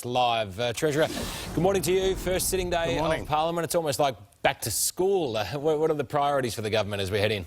Live. Treasurer, good morning to you. First sitting day of Parliament. It's almost like back to school. What are the priorities for the government as we head in?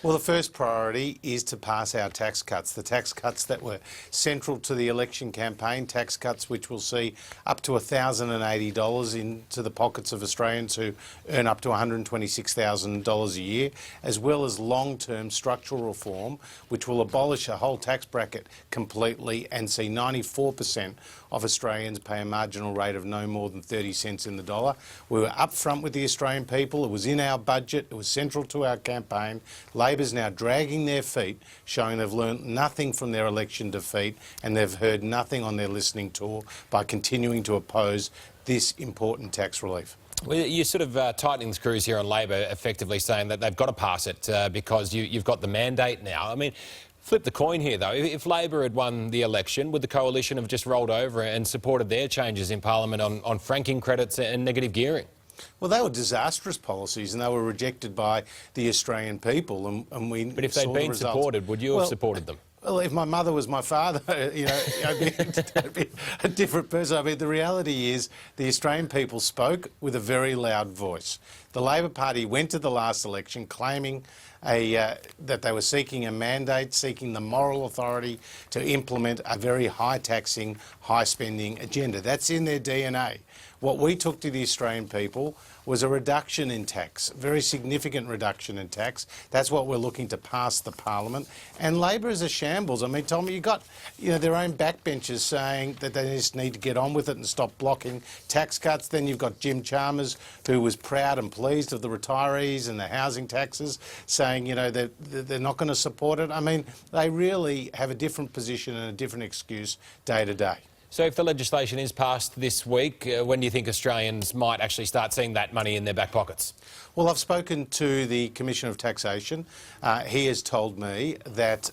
Well, the first priority is to pass our tax cuts. The tax cuts that were central to the election campaign, tax cuts which will see up to $1,080 into the pockets of Australians who earn up to $126,000 a year, as well as long-term structural reform which will abolish a whole tax bracket completely and see 94% of Australians pay a marginal rate of no more than 30 cents in the dollar. We were upfront with the Australian people. It was in our budget. It was central to our campaign. Labor's now dragging their feet, showing they've learnt nothing from their election defeat and they've heard nothing on their listening tour by continuing to oppose this important tax relief. Well, you're sort of tightening the screws here on Labor, effectively saying that they've got to pass it because you've got the mandate now. I mean, flip the coin here, though. If Labor had won the election, would the coalition have just rolled over and supported their changes in Parliament on franking credits and negative gearing? Well, they were disastrous policies and they were rejected by the Australian people. And we But if they'd been supported, would you have supported them? Well, if my mother was my father, I'd be a different person. I mean, the reality is the Australian people spoke with a very loud voice. The Labor Party went to the last election claiming that they were seeking a mandate, seeking the moral authority to implement a very high-taxing, high-spending agenda. That's in their DNA. What we took to the Australian people was a reduction in tax, a very significant reduction in tax. That's what we're looking to pass the Parliament. And Labor is a shambles. I mean, Tommy, you got their own backbenchers saying that they just need to get on with it and stop blocking tax cuts. Then you've got Jim Chalmers, who was proud and pleased of the retirees and the housing taxes, saying, they're not going to support it. I mean, they really have a different position and a different excuse day to day. So if the legislation is passed this week, when do you think Australians might actually start seeing that money in their back pockets? Well, I've spoken to the Commissioner of Taxation. He has told me that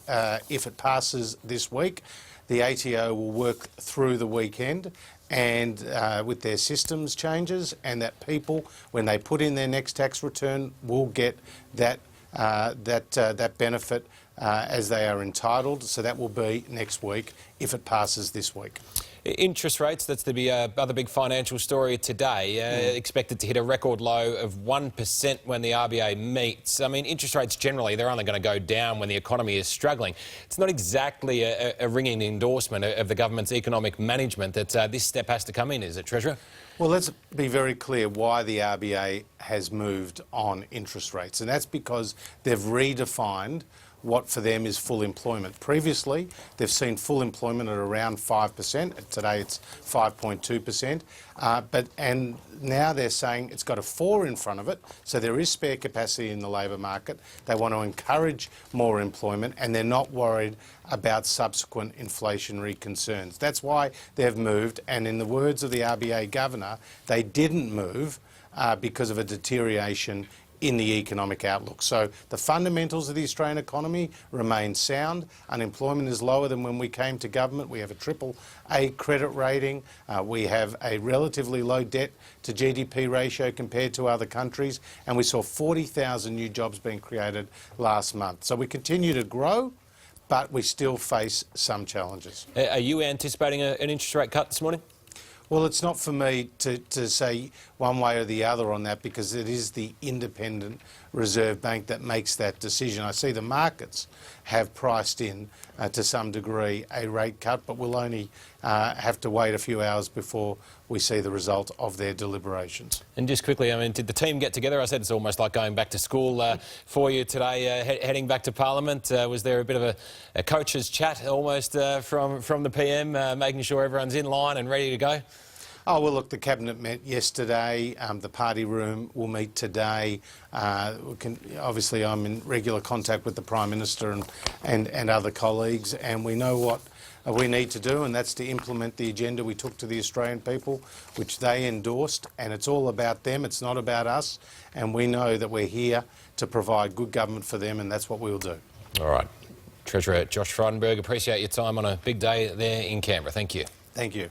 if it passes this week, the ATO will work through the weekend and with their systems changes, and that people, when they put in their next tax return, will get that benefit as they are entitled. So that will be next week if it passes this week. Interest rates, that's the other big financial story today, expected to hit a record low of 1% when the RBA meets. I mean, interest rates generally, they're only going to go down when the economy is struggling. It's not exactly a ringing endorsement of the government's economic management that this step has to come in, is it, Treasurer? Well, let's be very clear why the RBA has moved on interest rates, and that's because they've redefined what for them is full employment. Previously, they've seen full employment at around 5%. Today it's 5.2%. And now they're saying it's got a 4 in front of it, so there is spare capacity in the labour market. They want to encourage more employment and they're not worried about subsequent inflationary concerns. That's why they've moved, and in the words of the RBA governor, they didn't move because of a deterioration in the economic outlook. So the fundamentals of the Australian economy remain sound. Unemployment is lower than when we came to government. We have a AAA credit rating. We have a relatively low debt to GDP ratio compared to other countries. And we saw 40,000 new jobs being created last month. So we continue to grow, but we still face some challenges. Are you anticipating an interest rate cut this morning? Well, it's not for me to say one way or the other on that, because it is the independent Reserve Bank that makes that decision. I see the markets have priced in to some degree a rate cut, but we'll only have to wait a few hours before we see the result of their deliberations. And just quickly, I mean, did the team get together? I said it's almost like going back to school for you today, heading back to Parliament. Was there a bit of a coach's chat almost from the PM, making sure everyone's in line and ready to go? Oh, well, look, the Cabinet met yesterday. The party room will meet today. Obviously, I'm in regular contact with the Prime Minister and other colleagues, and we know what we need to do, and that's to implement the agenda we took to the Australian people, which they endorsed, and it's all about them, it's not about us, and we know that we're here to provide good government for them, and that's what we'll do. All right. Treasurer Josh Frydenberg, appreciate your time on a big day there in Canberra. Thank you. Thank you.